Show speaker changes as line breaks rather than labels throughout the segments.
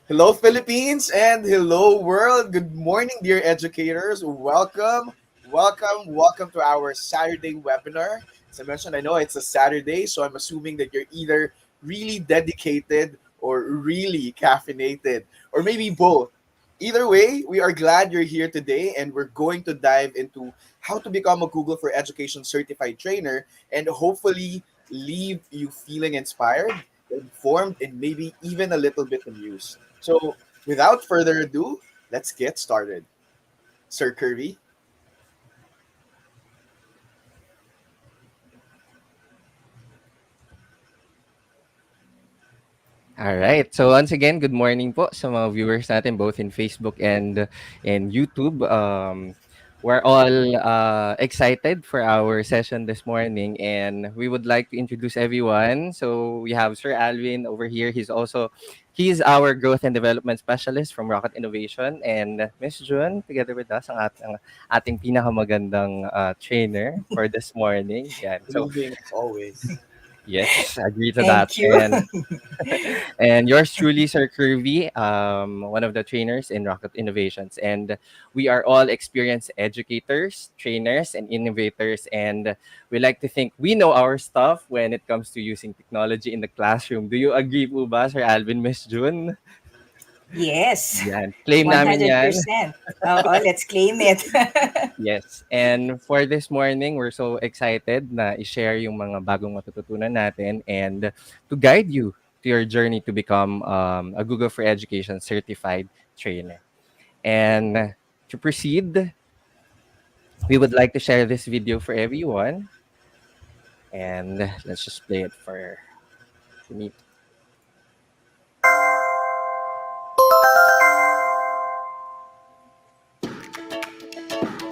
Hello, Philippines, and hello, world. Good morning, dear educators. Welcome to our Saturday webinar. As I mentioned, I know it's a Saturday, so I'm assuming that you're either really dedicated or really caffeinated, or maybe both. Either way, we are glad you're here today, and we're going to dive into how to become a Google for Education certified trainer and hopefully leave you feeling inspired, informed, and maybe even a little bit amused. So, without further ado, let's get started. Sir Kirby.
All right. So once again, good morning po sa mga viewers natin both in Facebook and in YouTube. We're all excited for our session this morning, and we would like to introduce everyone. So we have Sir Alvin over here. He's our growth and development specialist from Rocket Innovation, and Miss June together with us ang ating pinakamagandang trainer for this morning. Yan. So
Moving as always.
yes, agree to that.
Thank you.
And yours truly, Sir Kirby, one of the trainers in Rocket Innovations. And we are all experienced educators, trainers, and innovators. And we like to think we know our stuff when it comes to using technology in the classroom. Do you agree po ba, Sir Alvin, Miss June?
Yes,
Yan. Claim namin yan.
100%. Oo, let's claim it.
Yes. And for this morning, we're so excited na i-share yung mga bagong matututunan natin and to guide you to your journey to become a Google for Education certified trainer. And to proceed, we would like to share this video for everyone. And let's just play it for me.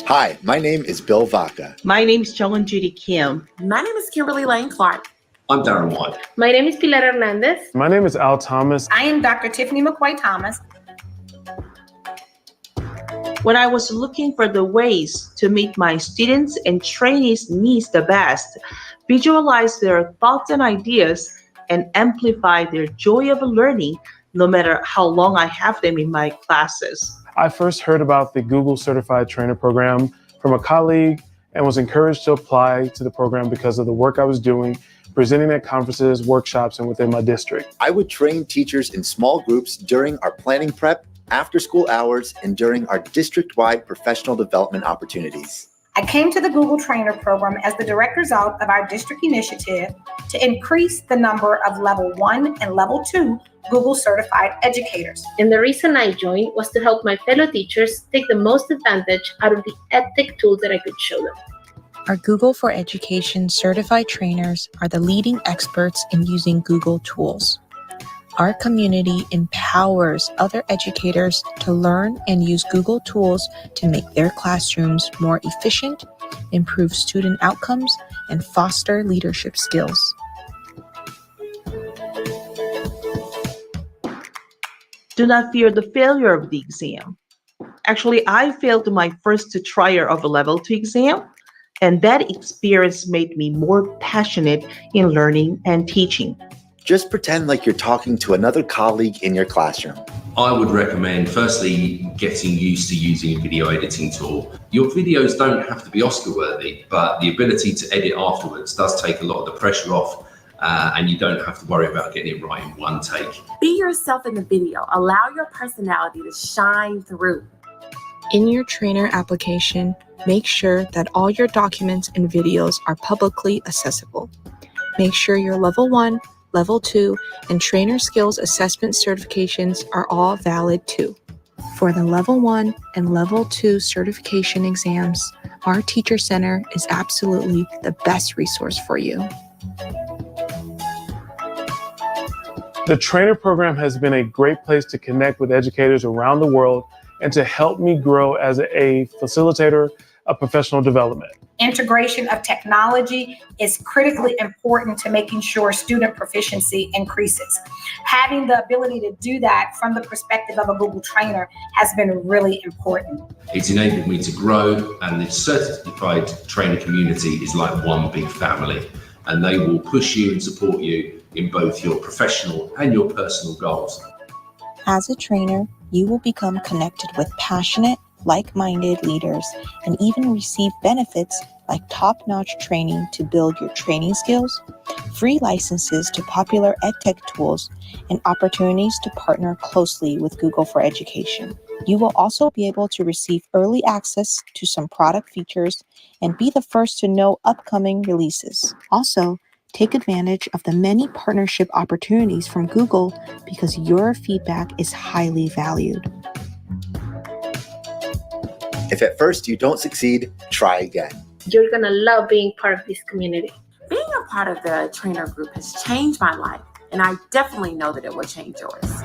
Hi, my name is Bill Vaca.
My name is Jolyn Judy Kim.
My name is Kimberly Lane Clark.
I'm Darren White.
My name is Pilar Hernandez.
My name is Al Thomas.
I am Dr. Tiffany McQuay Thomas.
When I was looking for the ways to meet my students and trainees' needs the best, visualize their thoughts and ideas, and amplify their joy of learning, no matter how long I have them in my classes.
I first heard about the Google Certified Trainer Program from a colleague and was encouraged to apply to the program because of the work I was doing, presenting at conferences, workshops, and within my district.
I would train teachers in small groups during our planning prep, after school hours, and during our district-wide professional development opportunities.
I came to the Google Trainer Program as the direct result of our district initiative to increase the number of Level 1 and Level 2 Google Certified Educators.
And the reason I joined was to help my fellow teachers take the most advantage out of the EdTech tools that I could show them.
Our Google for Education certified trainers are the leading experts in using Google tools. Our community empowers other educators to learn and use Google tools to make their classrooms more efficient, improve student outcomes, and foster leadership skills.
Do not fear the failure of the exam. Actually, I failed my first trial of a Level 2 exam, and that experience made me more passionate in learning and teaching.
Just pretend like you're talking to another colleague in your classroom.
I would recommend, firstly, getting used to using a video editing tool. Your videos don't have to be Oscar-worthy, but the ability to edit afterwards does take a lot of the pressure off, and you don't have to worry about getting it right in one take.
Be yourself in the video. Allow your personality to shine through.
In your trainer application, make sure that all your documents and videos are publicly accessible. Make sure your Level 1, Level 2, and Trainer Skills Assessment certifications are all valid too. For the Level 1 and Level 2 certification exams, our Teacher Center is absolutely the best resource for you.
The trainer program has been a great place to connect with educators around the world and to help me grow as a facilitator of professional development.
Integration of technology is critically important to making sure student proficiency increases. Having the ability to do that from the perspective of a Google trainer has been really important.
It's enabled me to grow, and the certified trainer community is like one big family, and they will push you and support you in both your professional and your personal goals.
As a trainer, you will become connected with passionate, like minded leaders and even receive benefits like top notch training to build your training skills, free licenses to popular edtech tools, and opportunities to partner closely with Google for Education. You will also be able to receive early access to some product features and be the first to know upcoming releases. Also, take advantage of the many partnership opportunities from Google because your feedback is highly valued.
If at first you don't succeed, try again.
You're gonna love being part of this community.
Being a part of the trainer group has changed my life, and I definitely know that it will change yours.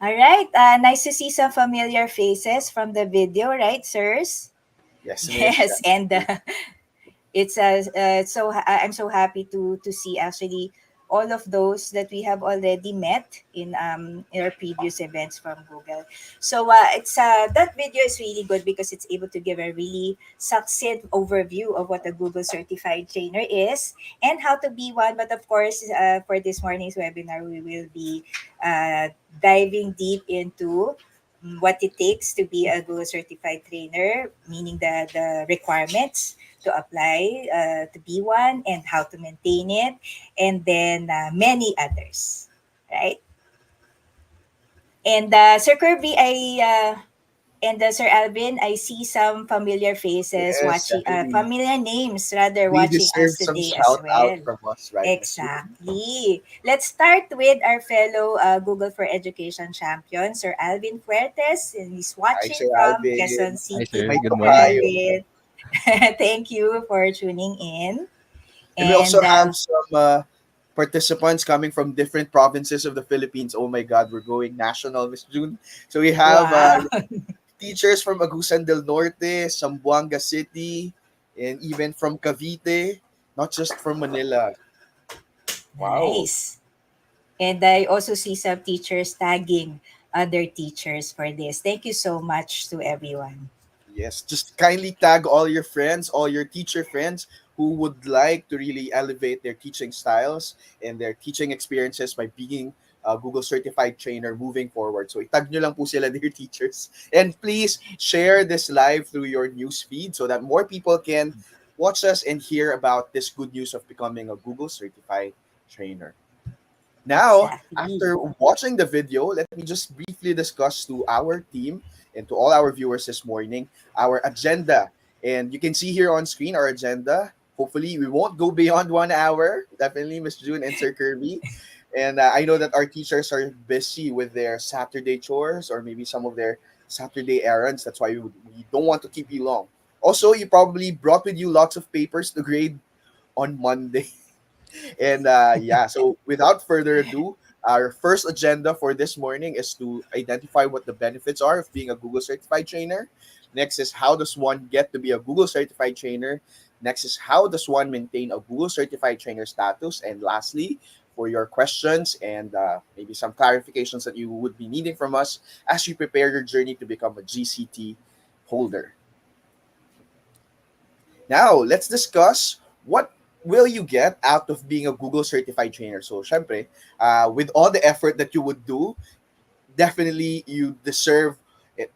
All right. Nice to see some familiar faces from the video, right, sirs?
Yes, Mish.
Yes, and I'm so happy to see actually all of those that we have already met in our previous events from Google. So it's that video is really good because it's able to give a really succinct overview of what a Google certified trainer is and how to be one. But of course, for this morning's webinar, we will be uh, diving deep into what it takes to be a Google certified trainer, meaning the requirements to apply to be one and how to maintain it, and then many others, right? And Sir Kirby, Sir Alvin, I see some familiar faces
Yes,
watching,
definitely.
familiar names rather
They
watching us
deserve some
today as
shout out
well.
from us, right, Miss June?
Exactly. Let's start with our fellow Google for Education champion, Sir Alvin Fuertes, and he's
Hi,
watching
Sir
from Quezon
Alvin.
Hi,
City.
sir.
My
Good
Sir
morning.
tokayo.
Alvin, thank you for tuning in.
And we also
And
have some participants coming from different provinces of the Philippines. Oh my God, we're going national, Miss June. So we have
wow.
teachers from Agusan del Norte, Zamboanga City, and even from Cavite, not just from Manila. Wow.
Nice. And I also see some teachers tagging other teachers for this. Thank you so much to everyone.
Yes, just kindly tag all your friends, all your teacher friends who would like to really elevate their teaching styles and their teaching experiences by being a Google certified trainer moving forward. So itag nyo lang po sila, dear teachers. And please share this live through your news feed so that more people can watch us and hear about this good news of becoming a Google certified trainer. Now,
Exactly.
after watching the video, let me just briefly discuss to our team and to all our viewers this morning our agenda. And you can see here on screen our agenda. Hopefully, we won't go beyond 1 hour. Definitely, Miss June and Sir Kirby. And I know that our teachers are busy with their Saturday chores or maybe some of their Saturday errands. That's why we don't want to keep you long. Also, you probably brought with you lots of papers to grade on Monday. And yeah, so without further ado, our first agenda for this morning is to identify what the benefits are of being a Google certified trainer. Next is how does one get to be a Google certified trainer? Next is how does one maintain a Google certified trainer status? And lastly, for your questions and maybe some clarifications that you would be needing from us as you prepare your journey to become a GCT holder. Now, let's discuss what will you get out of being a Google certified trainer. So, syempre, with all the effort that you would do, definitely you deserve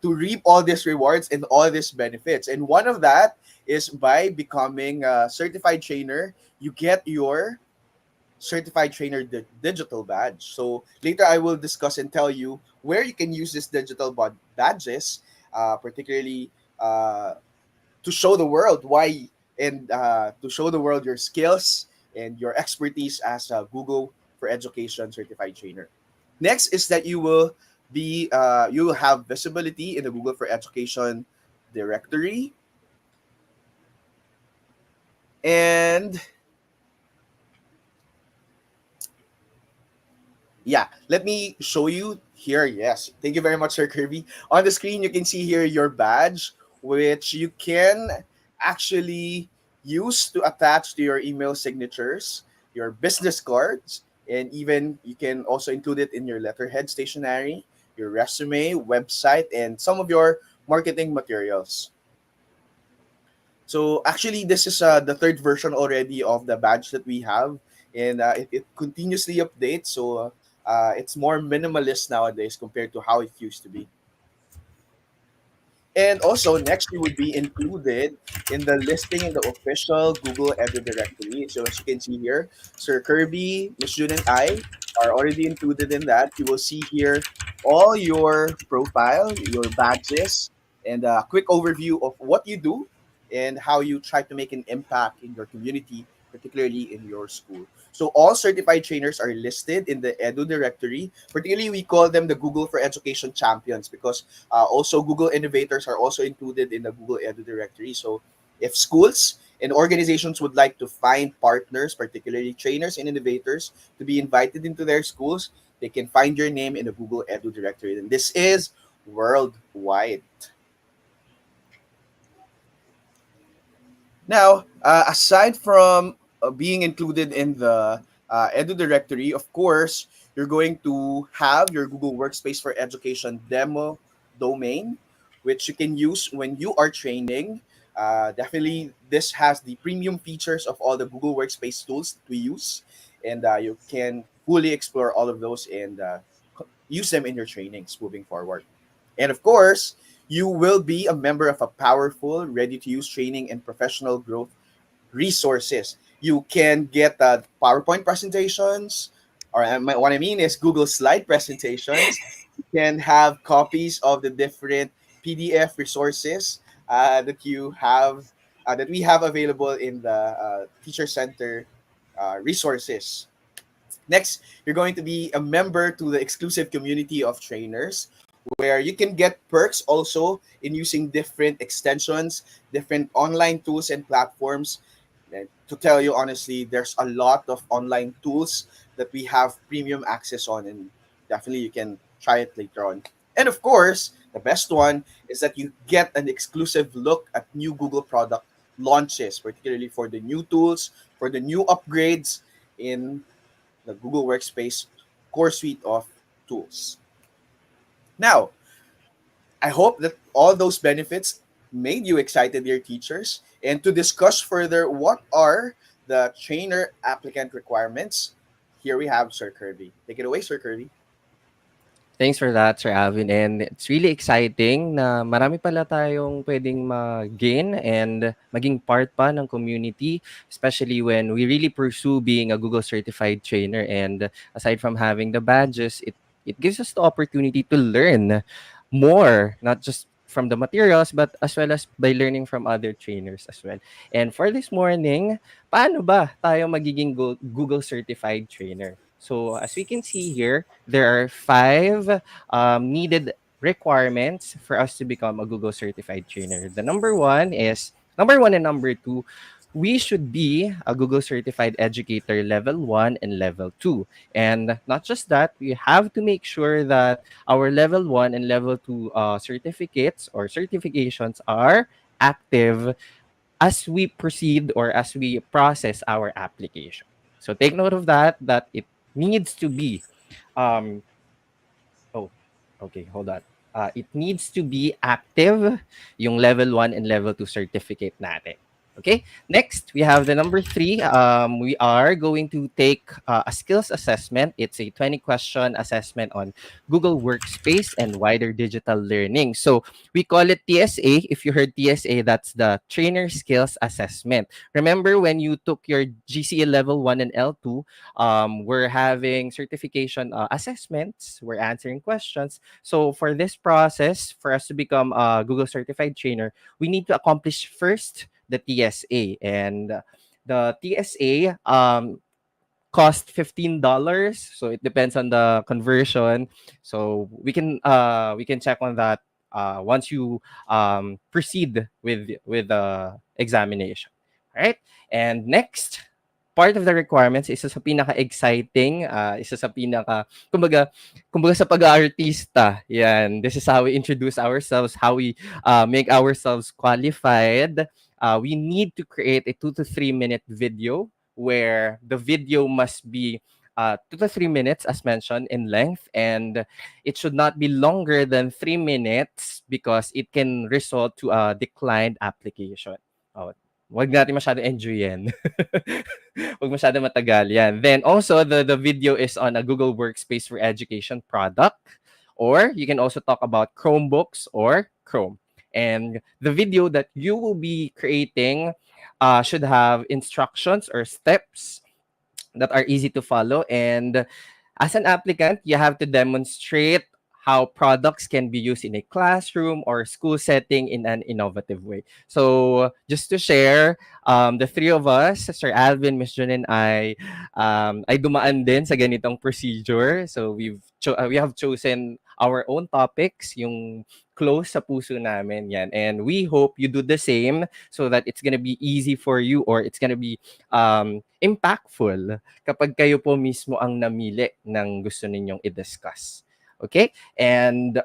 to reap all these rewards and all these benefits. And one of that is by becoming a certified trainer, you get your certified trainer digital badge. So later I will discuss and tell you where you can use this digital badges, particularly to show the world why and to show the world your skills and your expertise as a Google for Education certified trainer. Next is that you will have visibility in the Google for Education directory, and yeah, let me show you here. Yes, thank you very much, Sir Kirby. On the screen, you can see here your badge, which you can actually use to attach to your email signatures, your business cards, and even you can also include it in your letterhead stationery, your resume, website, and some of your marketing materials. So actually, this is the third version already of the badge that we have, and it continuously updates. So it's more minimalist nowadays compared to how it used to be. And also, next you would be included in the listing in the official Google Edu directory. So as you can see here, Sir Kirby, Miss June, and I are already included in that. You will see here all your profile, your badges, and a quick overview of what you do and how you try to make an impact in your community, particularly in your school. So all certified trainers are listed in the Edu directory. Particularly, we call them the Google for Education champions because also, Google Innovators are also included in the Google Edu directory. So, if schools and organizations would like to find partners, particularly trainers and innovators, to be invited into their schools, they can find your name in the Google Edu directory. And this is worldwide. Now, aside from being included in the Edu directory, of course, you're going to have your Google Workspace for Education demo domain, which you can use when you are training. Definitely, this has the premium features of all the Google Workspace tools that we use, and you can fully explore all of those and use them in your trainings moving forward. And of course, you will be a member of a powerful, ready to use training and professional growth resources. You can get PowerPoint presentations, or what I mean is Google Slide presentations. You can have copies of the different PDF resources that you have that we have available in the Teacher Center resources. Next, you're going to be a member to the exclusive community of trainers where you can get perks also in using different extensions, different online tools and platforms. And to tell you honestly, there's a lot of online tools that we have premium access on, and definitely you can try it later on. And of course, the best one is that you get an exclusive look at new Google product launches, particularly for the new tools, for the new upgrades in the Google Workspace core suite of tools. Now, I hope that all those benefits made you excited, dear teachers. And to discuss further what are the trainer applicant requirements, here we have Sir Kirby. Take it away, Sir Kirby.
Thanks for that, Sir Alvin. And it's really exciting na marami pala tayong pwedeng mag-gain and maging part pa ng community, especially when we really pursue being a Google certified trainer. And aside from having the badges, it gives us the opportunity to learn more, not just from the materials, but as well as by learning from other trainers as well. And for this morning, paano ba tayo magiging Google certified trainer? So as we can see here, there are five needed requirements for us to become a Google certified trainer. The number one and number two, we should be a Google certified educator level 1 and level 2. And not just that, we have to make sure that our level 1 and level 2 certificates or certifications are active as we proceed or as we process our application. So take note of that it needs to be um, oh, okay, hold on. It needs to be active, yung level 1 and level 2 certificate natin. Okay, next we have the number 3. We are going to take a skills assessment. It's a 20-question assessment on Google Workspace and wider digital learning. So we call it TSA. If you heard TSA, that's the Trainer Skills Assessment. Remember when you took your GCE Level 1 and L2, we're having certification assessments, we're answering questions. So for this process, for us to become a Google certified trainer, we need to accomplish first the TSA. And the TSA cost $15, so it depends on the conversion. So we can check on that once you proceed with the examination. All right, and next part of the requirements, isa sa pinaka-exciting, isa sa kumbaga sa pag-aartista, yan. This is how we introduce ourselves, how we make ourselves qualified. We need to create a 2 to 3 minute video where the video must be 2 to 3 minutes, as mentioned, in length, and it should not be longer than 3 minutes because it can result to a declined application. Oh, wag natin masyadong enjoy yan. Wag masyadong matagal yan. Then also, the video is on a Google Workspace for Education product, or you can also talk about Chromebooks or Chrome. And the video that you will be creating should have instructions or steps that are easy to follow. And as an applicant, you have to demonstrate how products can be used in a classroom or school setting in an innovative way. So, just to share, the three of us, Sir Alvin, Miss Jun, and ay dumaan din sa ganitong procedure. So, we have chosen our own topics, yung close sa puso namin yan. And we hope you do the same so that it's gonna be easy for you, or it's gonna be impactful kapag kayo po mismo ang namili ng gusto ninyong i-discuss. Okay? And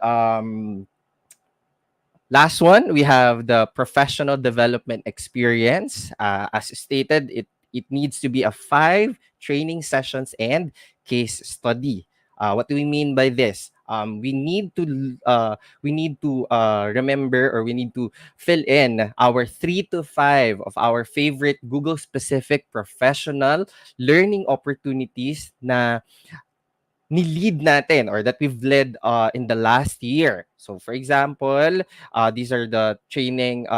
last one, we have the professional development experience. As stated, it needs to be a 5 training sessions and case study. What do we mean by this? We need to remember, or we need to fill in our 3 to 5 of our favorite Google specific professional learning opportunities na ni-lead natin, or that we've led in the last year. So for example, these are the training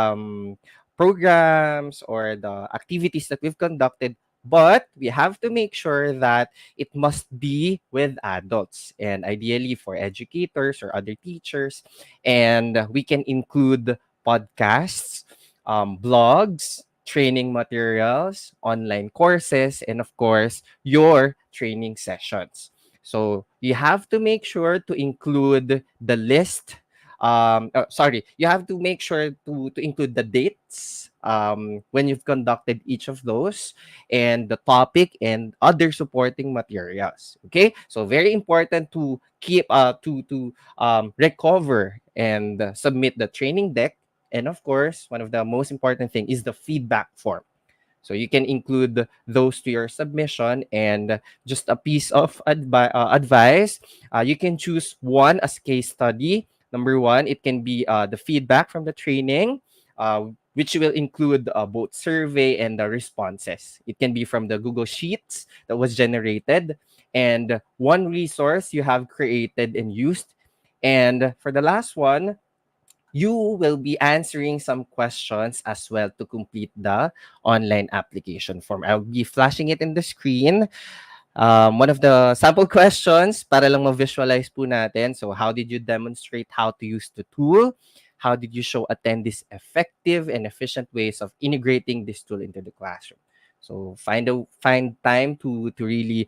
programs or the activities that we've conducted, but we have to make sure that it must be with adults, and ideally for educators or other teachers. And we can include podcasts, blogs, training materials, online courses, and of course, your training sessions. So you have to make sure to include the list. You have to make sure to include the dates when you've conducted each of those, and the topic and other supporting materials. Okay, so very important to keep to recover and submit the training deck. And of course, one of the most important thing is the feedback form. So you can include those to your submission. And just a piece of advice, you can choose one as case study. Number one, it can be the feedback from the training, which will include both survey and the responses. It can be from the Google Sheets that was generated, and one resource you have created and used. And for the last one, you will be answering some questions as well to complete the online application form. I'll be flashing it in the screen. One of the sample questions para lang ma-visualize po natin. So how did you demonstrate how to use the tool? How did you show attendees effective and efficient ways of integrating this tool into the classroom? So find time to really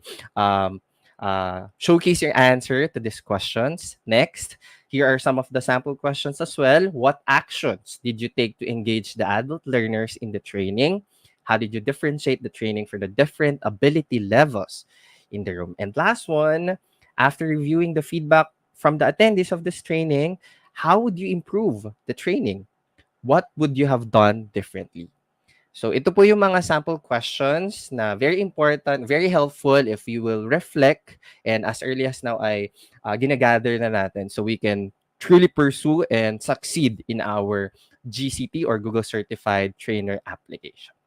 showcase your answer to these questions. Next, here are some of the sample questions as well. What actions did you take to engage the adult learners in the training? How did you differentiate the training for the different ability levels in the room? And last one, after reviewing the feedback from the attendees of this training, how would you improve the training? What would you have done differently? So ito po yung mga sample questions na very important, very helpful if you will reflect, and as early as now ay ginagather na natin so we can truly pursue and succeed in our GCT or Google Certified Trainer application.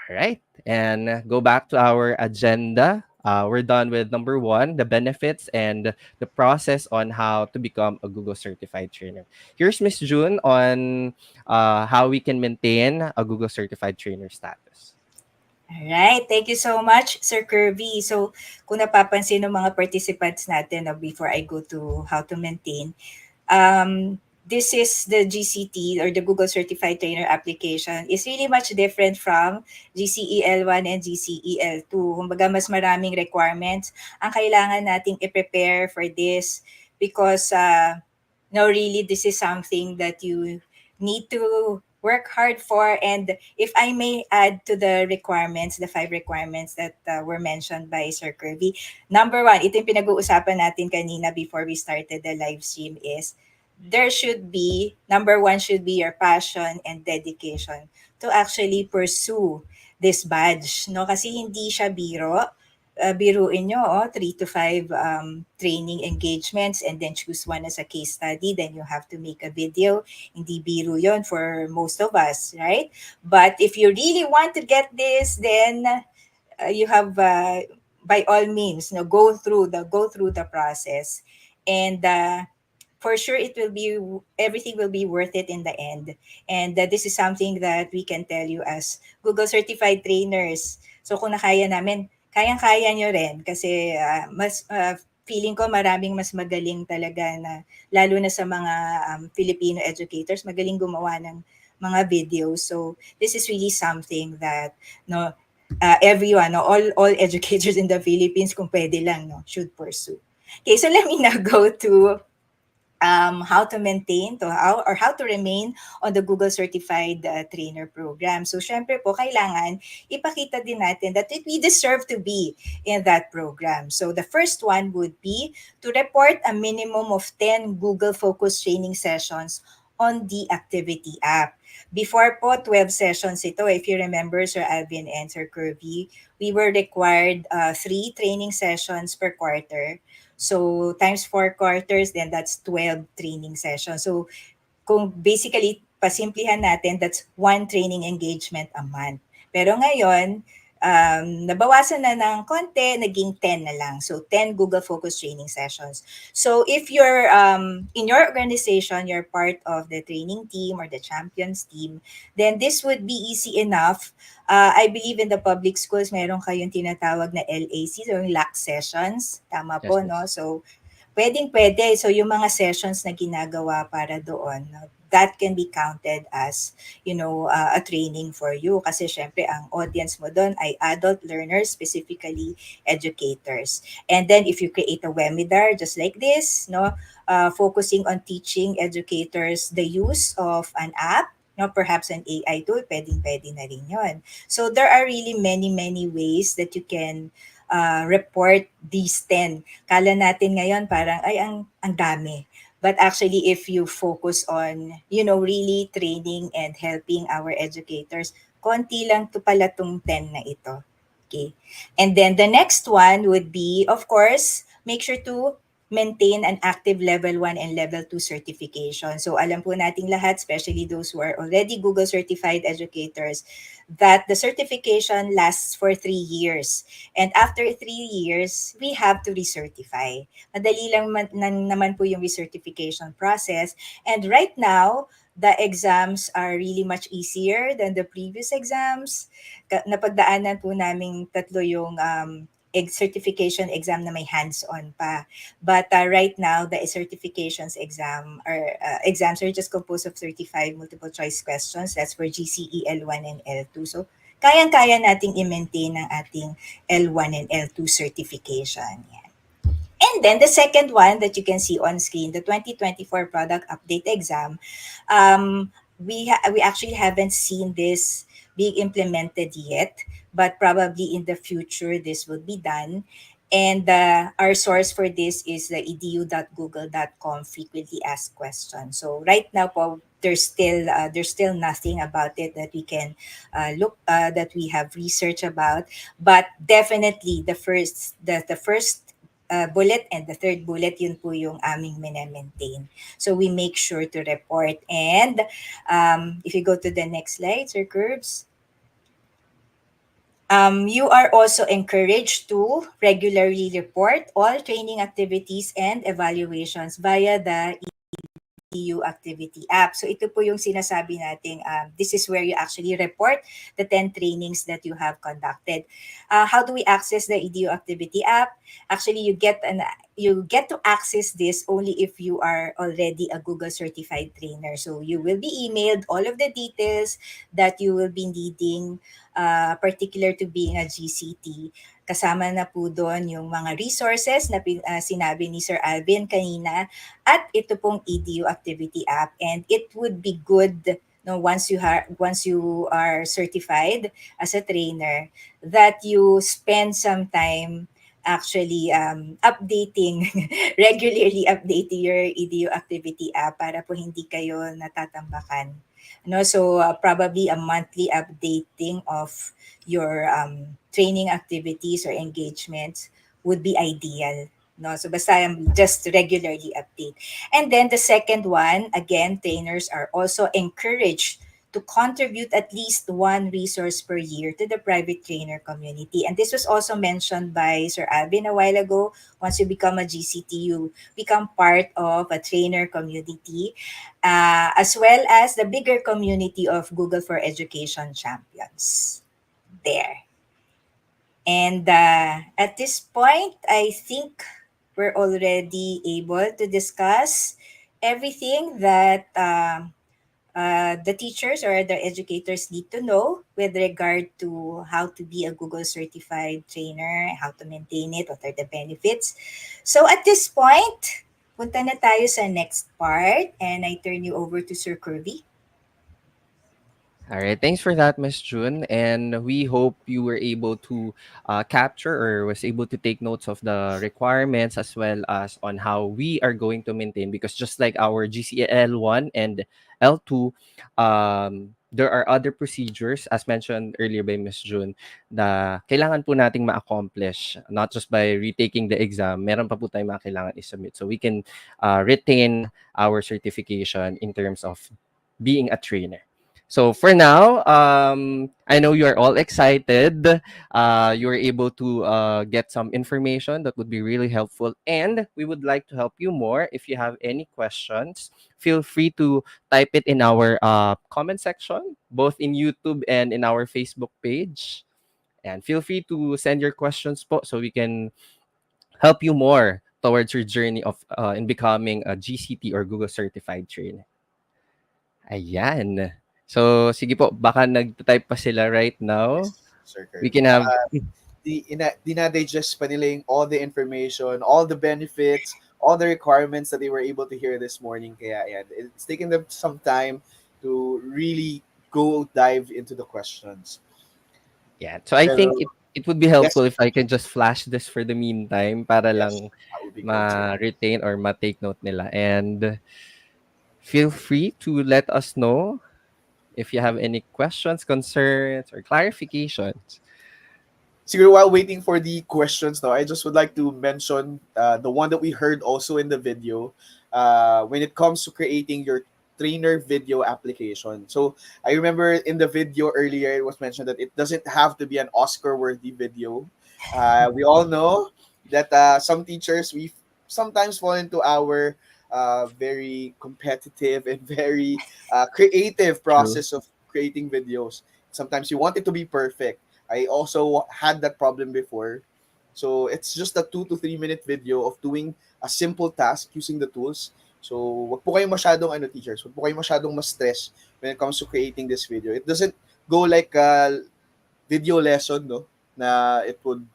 All right, and go back to our agenda. We're done with number one, the benefits and the process on how to become a Google Certified Trainer. Here's Miss June on how we can maintain a Google Certified Trainer status.
Alright, thank you so much, Sir Kirby. So, kung napapansin ng mga participants natin, before I go to how to maintain, this is the GCT or the Google Certified Trainer application is really much different from GCE L1 and GCE L2. Kumbaga, mas maraming requirements ang kailangan nating i-prepare for this because no, really, this is something that you need to work hard for. And if I may add to the requirements, the 5 requirements that were mentioned by Sir Kirby, number 1, ito yung pinag-uusapan natin kanina before we started the live stream is there should be, number 1 should be your passion and dedication to actually pursue this badge. No? Kasi hindi siya biro. biruin nyo, 3 to 5 training engagements and then choose one as a case study. Then you have to make a video. Hindi biro yon for most of us, right? But if you really want to get this, then you have by all means, go through the process, and for sure it will be everything will be worth it in the end. And this is something that we can tell you as Google certified trainers. So kung nakaya namin, kayang-kaya nyo rin kasi feeling ko maraming mas magaling talaga na lalo na sa mga Filipino educators, magaling gumawa ng mga videos. So this is really something that no everyone, no, all educators in the Philippines, kung pwede lang, no, should pursue. Okay, so let me now go to how to maintain to how or how to remain on the Google certified trainer program. So syempre po kailangan ipakita din natin that we deserve to be in that program. So the first one would be to report a minimum of 10 Google focus training sessions on the activity app. Before po, 12 sessions ito. If you remember, Sir Alvin and Sir Kirby, we were required 3 training sessions per quarter. So times 4 quarters, then that's 12 training sessions. So kung basically pasimplihan natin, that's one training engagement a month. Pero ngayon, nabawasan na ng konti, naging 10 na lang. So 10 Google Focus training sessions. So if you're in your organization, you're part of the training team or the champions team, then this would be easy enough. I believe in the public schools, meron kayong tinatawag na LAC, so yung LAC sessions. Tama
Yes,
po, no?
yes.
So pwedeng-pwede. So, yung mga sessions na ginagawa para doon, no, that can be counted as, a training for you. Kasi syempre, ang audience mo doon ay adult learners, specifically educators. And then, if you create a webinar just like this, no, focusing on teaching educators the use of an app, no, perhaps an AI tool, pwedeng-pwede na rin yun. So, there are really many, many ways that you can report these 10. Kala natin ngayon parang ay ang dami. But actually if you focus on, really training and helping our educators, konti lang to pala tong 10 na ito. Okay. And then the next one would be, of course, make sure to maintain an active level 1 and level 2 certification. So alam po nating lahat, especially those who are already Google certified educators, that the certification lasts for 3 years. And after 3 years, we have to recertify. Madali lang naman po yung recertification process. And right now, the exams are really much easier than the previous exams. Napagdaanan po namin tatlo yung certification exam na may hands-on pa. But right now, the certifications exams are just composed of 35 multiple choice questions. That's for GCE L1 and L2. So, kayang-kaya nating i-maintain ang ating L1 and L2 certification. Yan. And then the second one that you can see on screen, the 2024 product update exam, we actually haven't seen this being implemented yet, but probably in the future this will be done. And our source for this is the edu.google.com frequently asked questions. So right now po, there's still nothing about it that we can look that we have research about, but definitely the first bullet and the third bullet, yun po yung aming maintain. So we make sure to report. And if you go to the next slide, Sir Curbs, you are also encouraged to regularly report all training activities and evaluations via the EU Activity app. So ito po yung sinasabi nating this is where you actually report the 10 trainings that you have conducted. How do we access the EDU Activity app? Actually, you get to access this only if you are already a Google certified trainer. So you will be emailed all of the details that you will be needing particular to being a GCT. Kasama na po doon yung mga resources na sinabi ni Sir Alvin kanina at ito pong EDU Activity app. And it would be good, no, once you are certified as a trainer, that you spend some time actually regularly updating your EDU Activity app para po hindi kayo natatambakan. No, so probably a monthly updating of your training activities or engagements would be ideal. No, so basta just regularly update. And then the second one, again, trainers are also encouraged to contribute at least one resource per year to the private trainer community. And this was also mentioned by Sir Alvin a while ago. Once you become a GCT, you become part of a trainer community, as well as the bigger community of Google for Education champions. There. And at this point, I think we're already able to discuss everything that the teachers or the educators need to know with regard to how to be a Google certified trainer, how to maintain it, what are the benefits. So at this point, punta na tayo sa next part and I turn you over to Sir Kirby.
All right, thanks for that, Miss June. And we hope you were able to capture or was able to take notes of the requirements as well as on how we are going to maintain. Because just like our GCE L1 and L2, there are other procedures, as mentioned earlier by Miss June, na kailangan po nating ma-accomplish, not just by retaking the exam. Meron pa po tayong mga kailangan isubmit. So we can retain our certification in terms of being a trainer. So for now, I know you are all excited. You were able to get some information that would be really helpful, and we would like to help you more. If you have any questions, feel free to type it in our comment section, both in YouTube and in our Facebook page. And feel free to send your questions po so we can help you more towards your journey of in becoming a GCT or Google certified trainer. Ayan. So, sige po, baka nagta-type pa sila right now.
Yes, Sir
We
Kirby.
can have
Dina-digest pa nila yung all the information, all the benefits, all the requirements that they were able to hear this morning. Kaya ayan, it's taking them some time to really go dive into the questions.
yeah. So, I think
Pero,
it would be
yes,
helpful if I can just flash this for the meantime para
yes,
lang
that would be great, sir.
ma-retain or ma-take note nila. And feel free to let us know if you have any questions, concerns, or clarifications.
Siguro while waiting for the questions now, I just would like to mention the one that we heard also in the video when it comes to creating your trainer video application. So I remember in the video earlier, it was mentioned that it doesn't have to be an Oscar-worthy video. We all know that some teachers, we sometimes fall into our very competitive and very creative
True.
process of creating videos. Sometimes you want it to be perfect. I also had that problem before. So it's just a 2 to 3 minute video of doing a simple task using the tools. So wag po kayong masyadong teachers, wag po kayong masyadong ma-stress when it comes to creating this video. It doesn't go like a video lesson, no, na it would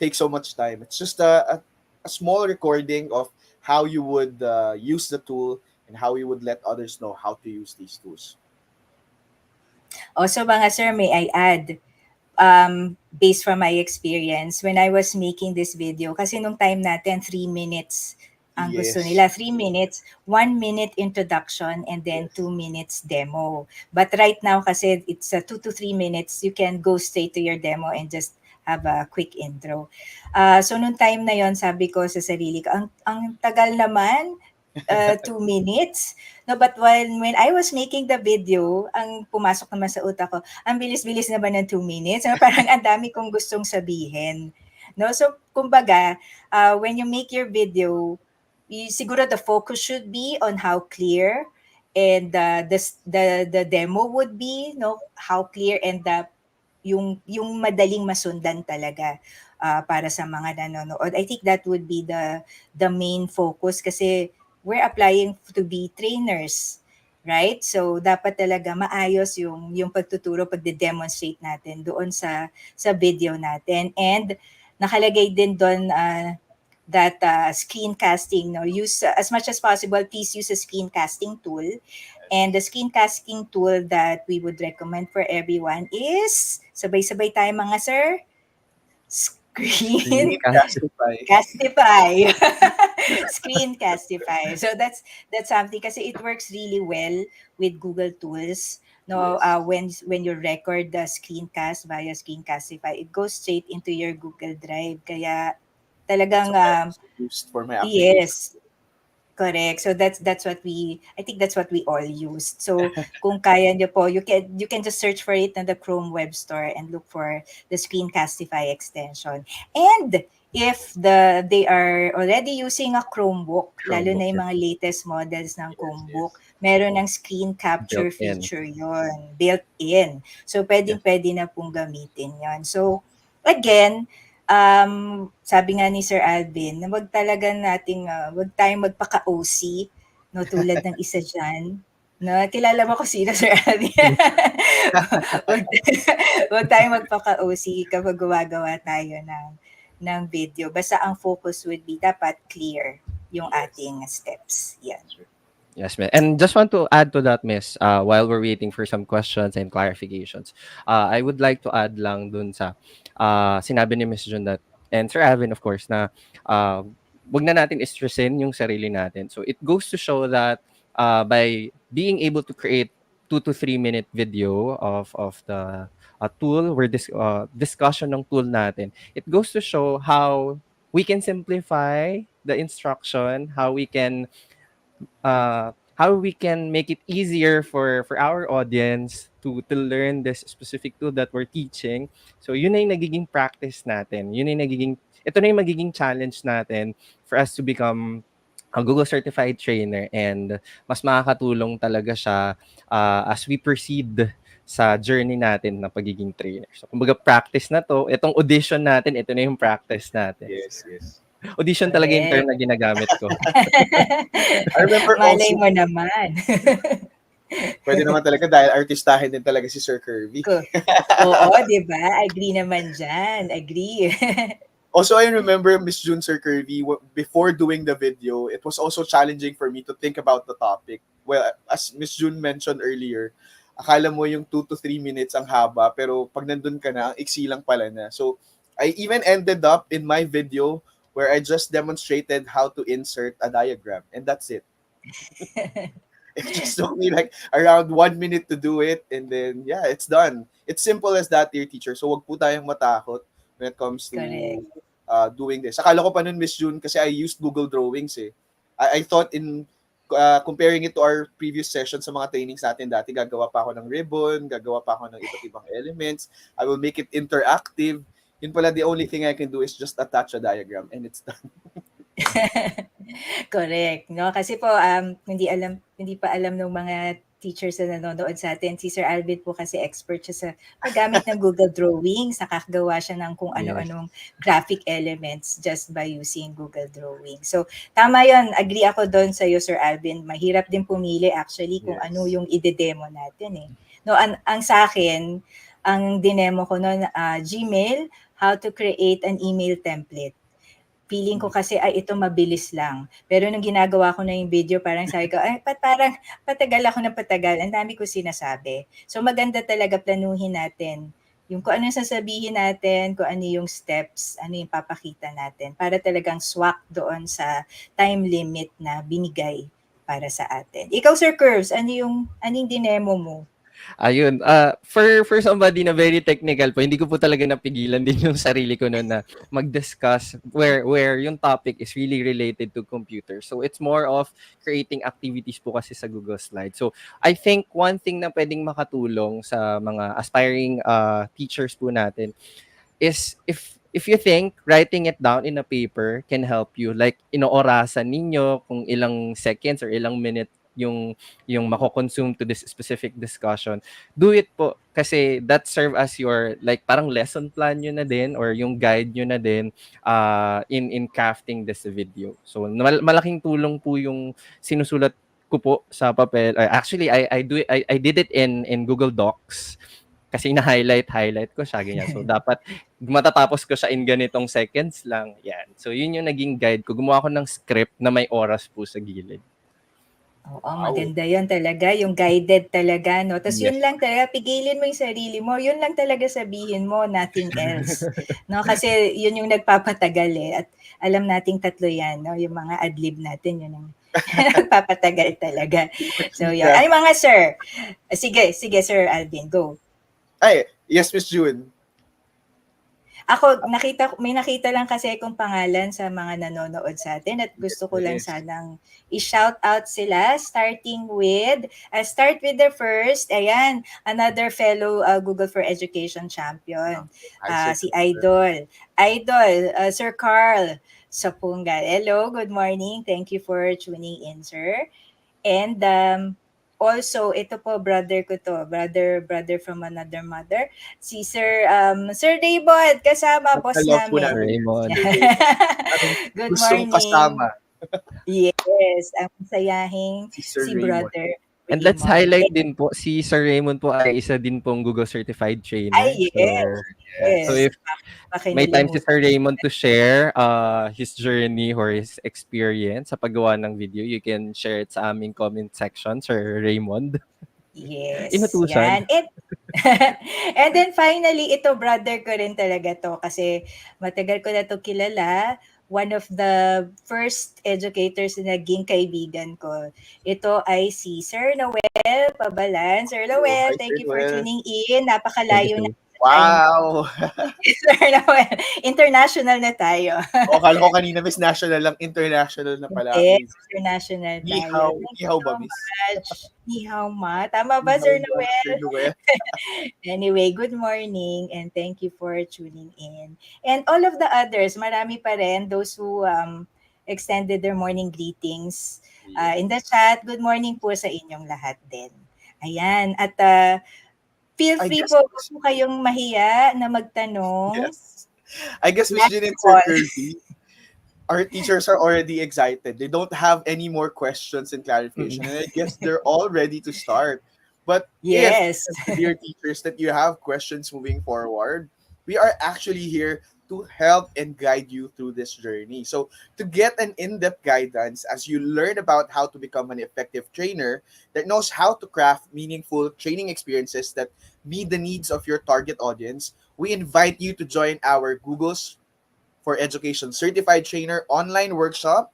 take so much time. It's just a small recording of how you would use the tool and how you would let others know how to use these tools.
Also, mga sir, may I add, based from my experience, when I was making this video, kasi nung time natin, 3 minutes ang gusto
Yes.
nila. 3 minutes, 1 minute introduction, and then
Yes.
2 minutes demo. But right now, kasi it's 2 to 3 minutes, you can go straight to your demo and just have a quick intro. So nung time na yon, sabi ko sa sarili ko, ang tagal naman, 2 minutes. No, but when I was making the video, ang pumasok naman sa utak ko, ang bilis-bilis naman ng 2 minutes. No? Parang ang dami kong gustong sabihin. No? So, kumbaga, when you make your video, siguro the focus should be on how clear and the demo would be, no, how clear and yung madaling masundan talaga para sa mga nanonood. I think that would be the main focus kasi we're applying to be trainers, right? So dapat talaga maayos yung pagtuturo, pagde-demonstrate natin doon sa video natin. And nakalagay din doon that screencasting, no, use as much as possible, please use a screencasting tool. And the screencasting tool that we would recommend for everyone is, sabay-sabay tayo mga sir, Screen
Screencast.
Castify. Screen Castify. So that's something kasi it works really well with Google Tools. No,
Yes.
when you record the screencast via Screencastify, it goes straight into your Google Drive. Kaya
That's
talagang
what I also used for my application.
yes, correct. So that's what we I think that's what we all used. So kung kaya niyo po, you can just search for it on the Chrome Web Store and look for the Screencastify extension. And if they are already using a Chromebook, lalo
Chromebook,
na yung
yeah.
mga latest models ng
Yes,
Chromebook,
yes.
meron ng screen capture
Built in.
feature yon, built in. So
Yeah.
pwedeng-pwede na pong gamitin yon. So again, sabi nga ni Sir Alvin na wag tayong magpaka-OC, no, tulad ng isa diyan, na kilala mo kung sino, Sir Alvin. Wag wag tayong magpaka-OC kapag gumagawa tayo ng video. Basta ang focus would be dapat clear yung
Yes.
ating steps. Yan.
Sure.
Yes, ma'am. And just want to add to that, Miss, while we're waiting for some questions and clarifications, I would like to add lang dun sa sinabi ni Miss Jun that, and Sir Alvin, of course, na uh, wag na natin stressin yung sarili natin. So it goes to show that by being able to create 2 to 3 minute video of the tool, where this discussion ng tool natin, it goes to show how we can simplify the instruction, how we can make it easier for our audience to learn this specific tool that we're teaching. So yun na yung nagiging practice natin. Ito na yung magiging challenge natin for us to become a Google certified trainer, and mas makakatulong talaga siya as we proceed sa journey natin na pagiging trainer. So kumbaga practice na to, itong audition natin, ito na yung practice natin.
Yes, yes.
Audition talaga yung term
Correct.
na ginagamit ko.
I remember
Malay
also,
mo naman.
pwede naman talaga dahil artistahin din talaga si Sir Kirby.
Oo, 'di ba? Agree naman diyan, agree.
Also, I remember Miss June, Sir Kirby, before doing the video, it was also challenging for me to think about the topic. Well, as Miss June mentioned earlier, akala mo yung 2 to 3 minutes ang haba, pero pag nandun ka na, ang iksi lang pala na. So, I even ended up in my video where I just demonstrated how to insert a diagram, and that's it. It just took me like around 1 minute to do it, and then yeah, it's done. It's simple as that, dear teacher. So wag po tayong matakot when it comes to
Correct.
doing this. Akala ko pa nun, Miss June, kasi I used Google Drawings eh. I thought in comparing it to our previous session sa mga trainings natin dati, gagawa pa ako ng ribbon, gagawa pa ako ng iba't ibang elements. I will make it interactive. Yun pala, the only thing I can do is just attach a diagram and it's done.
Correct, 'no? Kasi po, hindi pa alam ng mga teachers na nanonood sa atin, si Sir Alvin po kasi expert siya sa paggamit ng Google Drawings. Nakakagawa siya ng kung
Yes.
ano-anong graphic elements just by using Google Drawing. So, tama 'yon. Agree ako doon sa iyo, Sir Alvin. Mahirap din pumili actually kung ano
Yes.
yung ide-demo natin eh. No, ang sa akin, ang dinemo ko noon, Gmail, how to create an email template. Feeling ko kasi, ay ito mabilis lang. Pero nung ginagawa ko na yung video, parang sabi ko, ay parang patagal ako ng patagal. Ang dami ko sinasabi. So maganda talaga planuhin natin yung kung ano yung sasabihin natin, kung ano yung steps, ano yung papakita natin para talagang swak doon sa time limit na binigay para sa atin. Ikaw, Sir Curves, ano yung dinemo mo?
Ayun, for somebody na very technical po, hindi ko po talaga napigilan din yung sarili ko noon na mag-discuss where yung topic is really related to computer. So it's more of creating activities po kasi sa Google Slides. So I think one thing na pwedeng makatulong sa mga aspiring teachers po natin is if you think writing it down in a paper can help you, like inoorasan ninyo kung ilang seconds or ilang minutes yung mako-consume to this specific discussion, do it po kasi that serve as your like parang lesson plan nyo na din or yung guide nyo na din in crafting this video. So malaking tulong po yung sinusulat ko po sa papel. Actually I did it in Google Docs kasi na-highlight ko siya, ganyan. So, dapat matatapos ko siya in ganitong seconds lang. Yan. So, yun yung naging guide ko. Gumawa ko ng script na may oras po sa gilid.
Oo,
Wow.
maganda yun talaga. Yung guided talaga, no? Tapos
Yes.
yun lang talaga, pigilin mo yung sarili mo. Yun lang talaga sabihin mo, nothing else. No? Kasi yun yung nagpapatagal eh. At alam nating tatlo yan, no? Yung mga adlib natin, yun ang Nagpapatagal talaga. So, yun.
Makita.
Ay, mga sir. Sige, sige, Sir Alvin, go.
Ay, yes, Miss June.
Ako, may nakita lang kasi akong pangalan sa mga nanonood sa atin at
Yes,
gusto ko lang
miss.
sanang i-shout out sila starting with, start with the first, ayan, another fellow Google for Education champion,
Hi, Sir
si
Christopher.
Idol. Idol, Sir Carl Sapungal. Hello, good morning. Thank you for tuning in, sir. And also, ito po, brother ko to. Brother from another mother. Si Sir Raymond, kasama, boss
Hello po
namin.
namin yan,
Raymond.
Sir Raymond. Aming
Good
gustong
morning.
kasama
Yes, ang masayahing
si Sir
si
Raymond.
brother
And let's
Raymond.
highlight din po, si Sir Raymond po ay isa din pong Google certified
Ay,
trainer.
yes.
So
Yes.
if may time si
Pakinalimutan.
Sir Raymond to share his journey or his experience sa paggawa ng video, you can share it sa aming comment section, Sir Raymond.
Yes,
Inutusan.
yan. And then finally, ito brother ko rin talaga to kasi matagal ko na to kilala. One of the first educators na naging kaibigan ko. Ito ay si Sir Noel Pabalan. Sir
Oh, hi,
Noel,
Sir
thank you for
Noel.
tuning in.
Thank you,
Napakalayo na
sir.
sa time.
Wow!
Sir Noel, international na tayo.
O, kala ko kanina, Miss National lang, international na pala,
Hindi,
Miss.
international
Ni
tayo.
hao,
Thank
ni
you
hao
so
ba, Miss?
much. Ni hao ma. Tama
Ni
ba,
hao
Sir
ba,
Noel?
Sir Noel?
Anyway, good morning and thank you for tuning in. And all of the others, marami pa rin, those who extended their morning greetings
Yes.
in the chat. Good morning po sa inyong lahat din. Ayan. At feel
I
free
guess,
po, huwag po kayong mahiya na magtanong.
yes. I guess, Miss Jean
Last
and Sir
call.
Kirby, our teachers are already excited. They don't have any more questions and
Mm.
clarification, and I guess they're all ready to start. But if,
Yes.
dear teachers, that you have questions moving forward, we are actually here to help and guide you through this journey. So, to get an in depth guidance as you learn about how to become an effective trainer that knows how to craft meaningful training experiences that meet the needs of your target audience, we invite you to join our Google's for Education Certified Trainer online workshop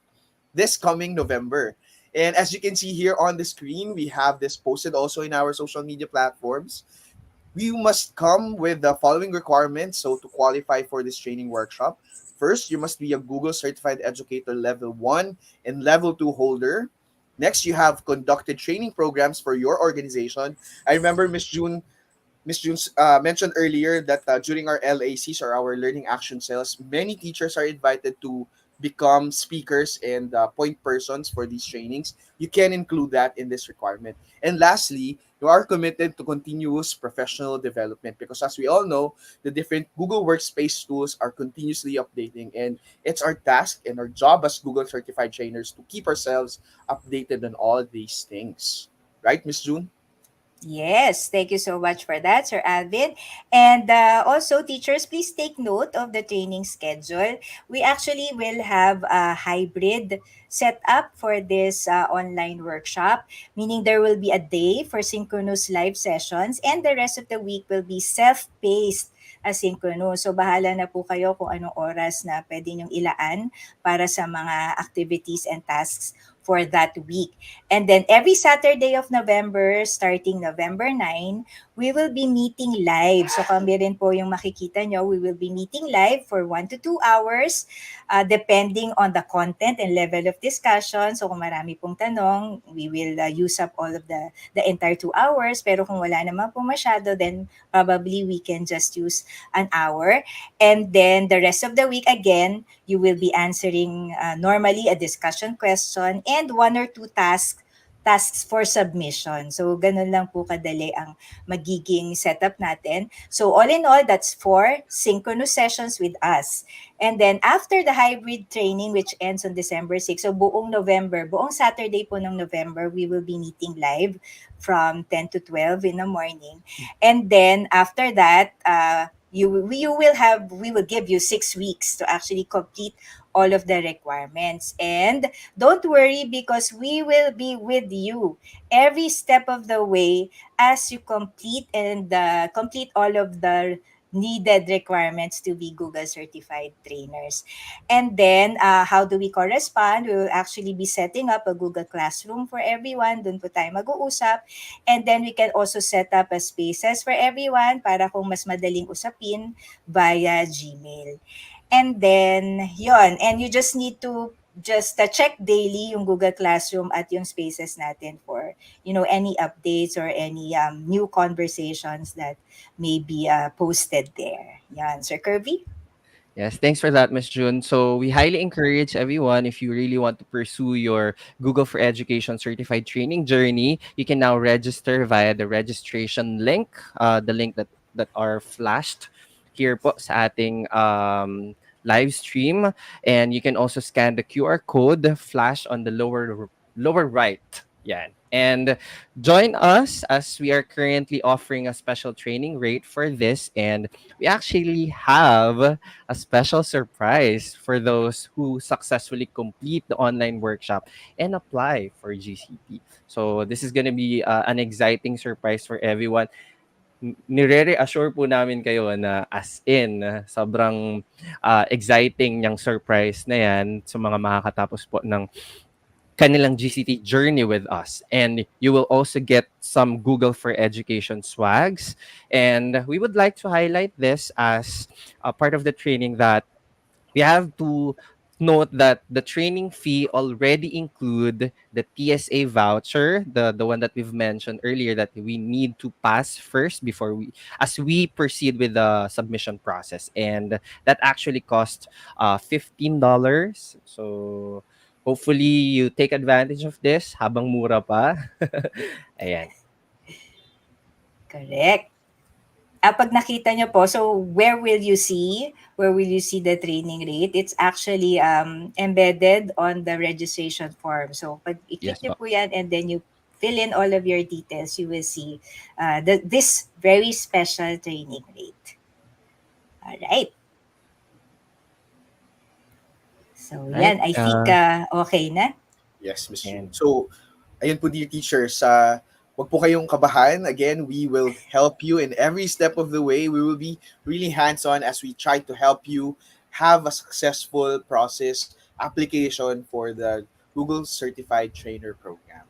this coming November. And as you can see here on the screen, we have this posted also in our social media platforms. You must come with the following requirements so to qualify for this training workshop. First, you must be a Google Certified Educator Level 1 and Level 2 holder. Next, you have conducted training programs for your organization. I remember Miss June mentioned earlier that during our LACs or our learning action cells, many teachers are invited to become speakers and point persons for these trainings. You can include that in this requirement. And lastly, you are committed to continuous professional development because, as we all know, the different Google Workspace tools are continuously updating, and it's our task and our job as Google certified trainers to keep ourselves updated on all these things. Right, Miss June?
Yes, thank you so much for that, Sir Alvin. And also, teachers, please take note of the training schedule. We actually will have a hybrid setup for this online workshop, meaning there will be a day for synchronous live sessions and the rest of the week will be self-paced asynchronous. So, bahala na po kayo kung anong oras na pwede nyong ilaan para sa mga activities and tasks for that week. And then every Saturday of November, starting November 9, we will be meeting live. So kami rin po yung makikita nyo, we will be meeting live for 1 to 2 hours depending on the content and level of discussion. So kung marami pong tanong, we will use up all of the entire 2 hours. Pero kung wala naman po masyado, then probably we can just use an hour. And then the rest of the week, again, you will be answering normally a discussion question and 1 or 2 tasks for submission. So, ganun lang po kadali ang magiging setup natin. So, all in all, that's 4 synchronous sessions with us. And then, after the hybrid training, which ends on December 6, so buong November, buong Saturday po ng November, we will be meeting live from 10 to 12 in the morning. And then, after that, we will give you 6 weeks to actually complete all of the requirements. And don't worry because we will be with you every step of the way as you complete all of needed requirements to be Google certified trainers. And then, how do we correspond? We will actually be setting up a Google Classroom for everyone. Doon po tayo mag-uusap. And then, we can also set up a spaces for everyone para kung mas madaling usapin via Gmail. And then, yon. And you just need to just check daily yung Google Classroom at yung spaces natin for, any updates or any new conversations that may be posted there. Yan, Sir Kirby?
Yes, thanks for that, Miss June. So we highly encourage everyone, if you really want to pursue your Google for Education certified training journey, you can now register via the registration link, the link that are flashed here po sa ating live stream, and you can also scan the QR code flash on the lower right. Yeah. And join us as we are currently offering a special training rate for this, and we actually have a special surprise for those who successfully complete the online workshop and apply for GCP. So this is going to be an exciting surprise for everyone. Nire-reassure po namin kayo na as in, sobrang exciting niyang surprise na yan sa mga makakatapos po ng kanilang GCT journey with us. And you will also get some Google for Education swags. And we would like to highlight this as a part of the training, that we have to note that the training fee already include the TSA voucher, the one that we've mentioned earlier, that we need to pass first before we proceed with the submission process, and that actually cost $15. So hopefully you take advantage of this habang mura pa. Ayan.
Correct. Pag nakita nyo po, so where will you see the training rate? It's actually embedded on the registration form. So pag i-click
Yes
nyo
po.
po yan and then you fill in all of your details, you will see this very special training rate. All right. So
Right.
yan, I think okay na.
Yes, Miss June.
And
So, ayun po, dear teachers, wag po kayong kabahan. Again, we will help you in every step of the way. We will be really hands-on as we try to help you have a successful process application for the Google Certified Trainer Program.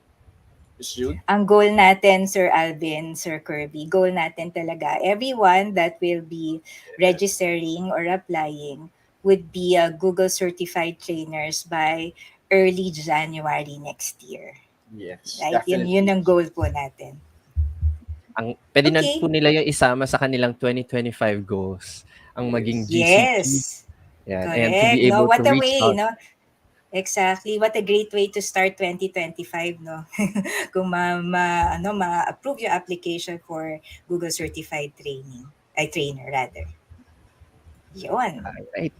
Miss June?
Ang goal natin, Sir Alvin, Sir Kirby, goal natin talaga, everyone that will be registering or applying would be Google certified trainers by early January next year.
Yes,
Right? Yun
definitely.
ang goal po natin.
pwede na po
Okay.
nila yung isama sa kanilang 2025 goals, ang maging
Yes.
GCP.
Yes.
Yeah, and to
Correct.
be
No,
able to
what a
reach
way,
out.
no? Exactly. What a great way to start 2025, no? Kung ma-approve your application for Google certified trainer rather. Yun.
Right.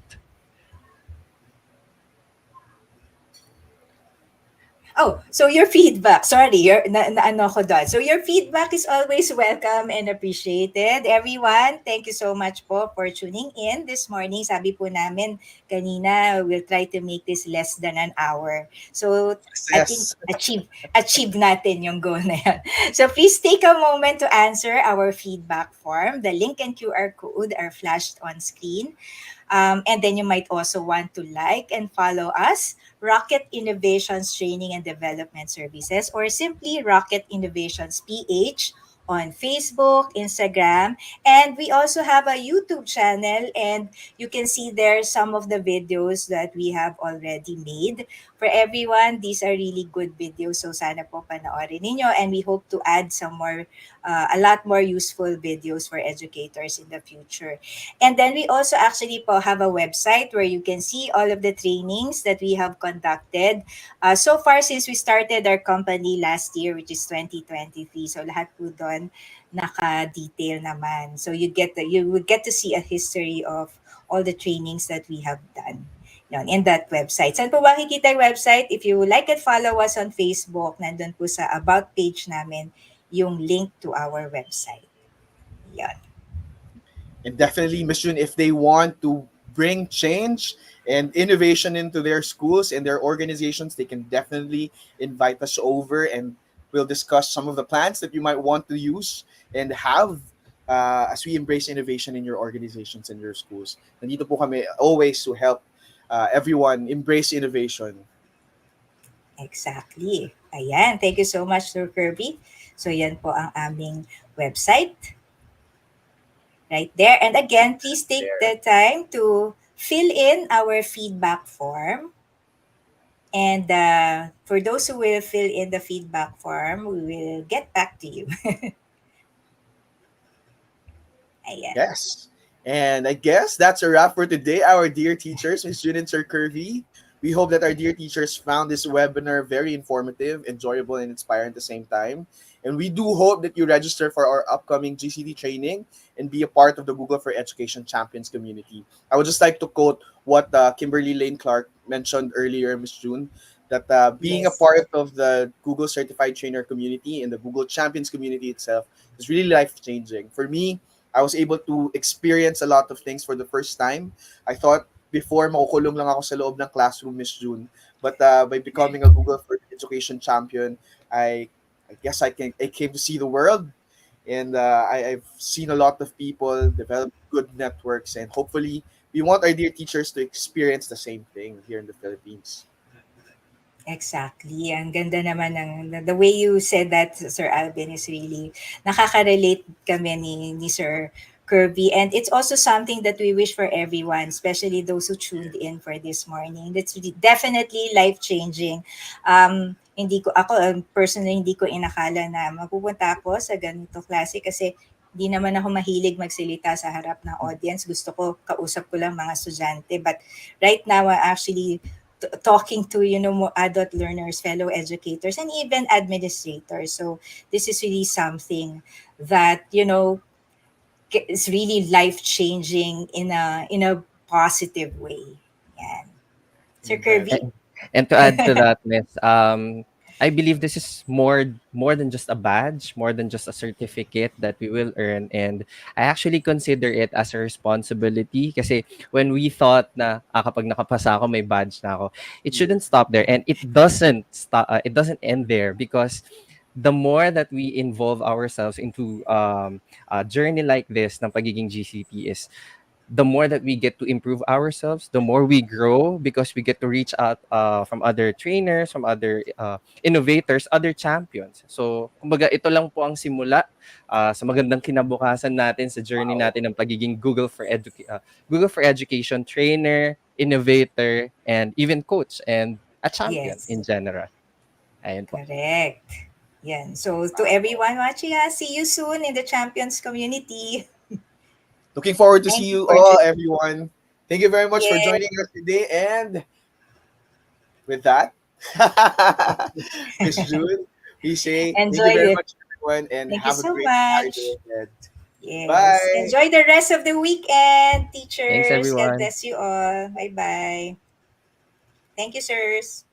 Oh, so your feedback. Sorry, ano ko doon. So your feedback is always welcome and appreciated. Everyone, thank you so much po for tuning in this morning. Sabi po namin kanina, we'll try to make this less than an hour. So I think
Success.
achieve natin yung goal na yan. So please take a moment to answer our feedback form. The link and QR code are flashed on screen. And then you might also want to like and follow us, Rocket Innovations Training and Development Services, or simply Rocket Innovations PH on Facebook, Instagram, and we also have a YouTube channel, and you can see there some of the videos that we have already made. For everyone, these are really good videos, so sana po panoorin ninyo, and we hope to add some more, a lot more useful videos for educators in the future. And then we also actually po have a website where you can see all of the trainings that we have conducted so far since we started our company last year, which is 2023. So lahat po doon naka-detail naman. So you would get to see a history of all the trainings that we have done. Yun, in that website. Saan po makikita yung website? If you like and follow us on Facebook, nandun po sa about page namin yung link to our website. Yan.
And definitely, Miss June, if they want to bring change and innovation into their schools and their organizations, they can definitely invite us over and we'll discuss some of the plans that you might want to use and have as we embrace innovation in your organizations and your schools. Nandito po kami always to help everyone embrace innovation.
Exactly. Ayan. Thank you so much, Sir Kirby. So, yan po ang aming website right there. And again, please take the time to fill in our feedback form. And for those who will fill in the feedback form, we will get back to you. Ayan.
Yes. And I guess that's a wrap for today, our dear teachers. Miss June and Sir Kirby. We hope that our dear teachers found this webinar very informative, enjoyable, and inspiring at the same time. And we do hope that you register for our upcoming GCT training and be a part of the Google for Education Champions community. I would just like to quote what Kimberly Lane Clark mentioned earlier, Miss June, that being a
Yes.
part of the Google Certified Trainer community and the Google Champions community itself is really life changing. For me, I was able to experience a lot of things for the first time. I thought before makukulong lang ako sa loob ng classroom, Miss June. But by becoming a Google for Education champion, I guess I came to see the world, and I've seen a lot of people develop good networks, and hopefully we want our dear teachers to experience the same thing here in the Philippines.
Exactly. Ang ganda naman ng the way you said that, Sir Alvin, is really nakaka-relate kami ni Sir Kirby. And it's also something that we wish for everyone, especially those who tuned in for this morning. That's really, definitely life-changing. Hindi ko, ako personally, hindi ko inakala na mapupunta ako sa ganito klase kasi hindi naman ako mahilig magsalita sa harap ng audience. Gusto ko, kausap ko lang mga estudyante. But right now, I'm actually talking to more adult learners, fellow educators, and even administrators. So this is really something that is really life changing in a positive way. Yan. Sir
Amen.
Kirby.
And to add to that, Miss, I believe this is more than just a badge, more than just a certificate that we will earn. And I actually consider it as a responsibility kasi when we thought na kapag nakapasa ako, may badge na ako, it shouldn't stop there. And it doesn't end there because the more that we involve ourselves into a journey like this ng pagiging GCT is the more that we get to improve ourselves, the more we grow because we get to reach out from other trainers, from other innovators, other champions. So, kumbaga, ito lang po ang simula sa magandang kinabukasan natin sa journey natin ng pagiging Google for Education trainer, innovator, and even coach and a champion
Yes,
in general. Ayun po.
correct. Yan. So to everyone watching us, see you soon in the champions community.
Looking forward to see
Thank you
you
for
all, everyone. Thank you very much for
yes,
joining us today. And with that, Miss June, we say thank you
enjoy
very
it.
much, everyone, and
Thank you
have a
so
great Saturday
much.
ahead.
Yes.
Bye.
Enjoy the rest of the weekend,
Thanks,
teachers. God
everyone.
bless you all. Bye bye. Thank you, sirs.